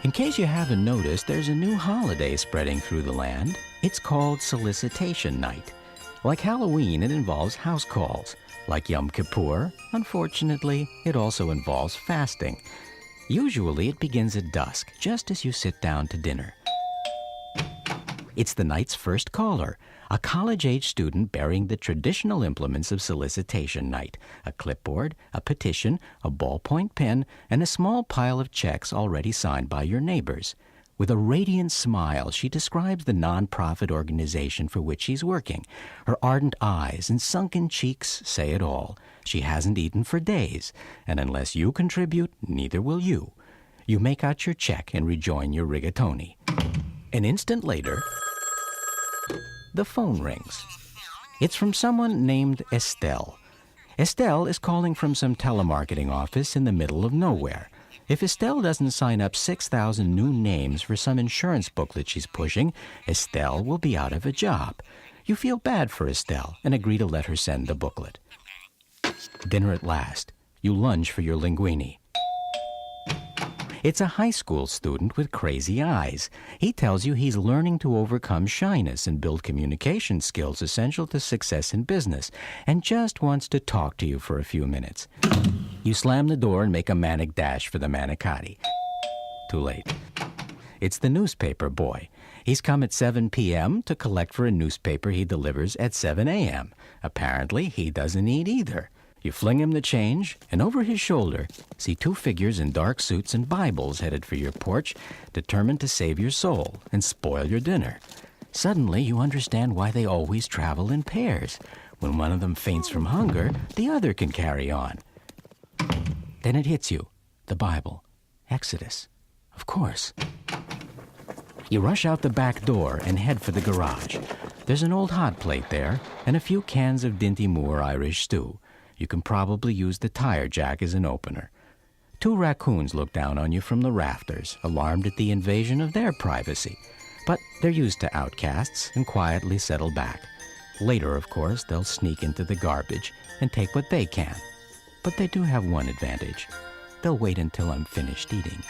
In case you haven't noticed, there's a new holiday spreading through the land. It's called Solicitation Night. Like Halloween, it involves house calls. Like Yom Kippur, unfortunately, it also involves fasting. Usually, it begins at dusk, just as you sit down to dinner. It's the night's first caller, a college-age student bearing the traditional implements of Solicitation Night: a clipboard, a petition, a ballpoint pen, and a small pile of checks already signed by your neighbors. With a radiant smile, she describes the nonprofit organization for which she's working. Her ardent eyes and sunken cheeks say it all. She hasn't eaten for days, and unless you contribute, neither will you. You make out your check and rejoin your rigatoni. An instant later, the phone rings. It's from someone named Estelle. Estelle is calling from some telemarketing office in the middle of nowhere. If Estelle doesn't sign up 6,000 new names for some insurance booklet she's pushing, Estelle will be out of a job. You feel bad for Estelle and agree to let her send the booklet. Dinner at last. You lunge for your linguine. It's a high school student with crazy eyes. He tells you he's learning to overcome shyness and build communication skills essential to success in business, and just wants to talk to you for a few minutes. You slam the door and make a manic dash for the manicotti. Too late. It's the newspaper boy. He's come at 7 p.m. to collect for a newspaper he delivers at 7 a.m. Apparently, he doesn't eat either. You fling him the change, and over his shoulder, see two figures in dark suits and Bibles headed for your porch, determined to save your soul and spoil your dinner. Suddenly, you understand why they always travel in pairs. When one of them faints from hunger, the other can carry on. Then it hits you. The Bible. Exodus. Of course. You rush out the back door and head for the garage. There's an old hot plate there and a few cans of Dinty Moore Irish stew. You can probably use the tire jack as an opener. Two raccoons look down on you from the rafters, alarmed at the invasion of their privacy. But they're used to outcasts and quietly settle back. Later, of course, they'll sneak into the garbage and take what they can. But they do have one advantage. They'll wait until I'm finished eating.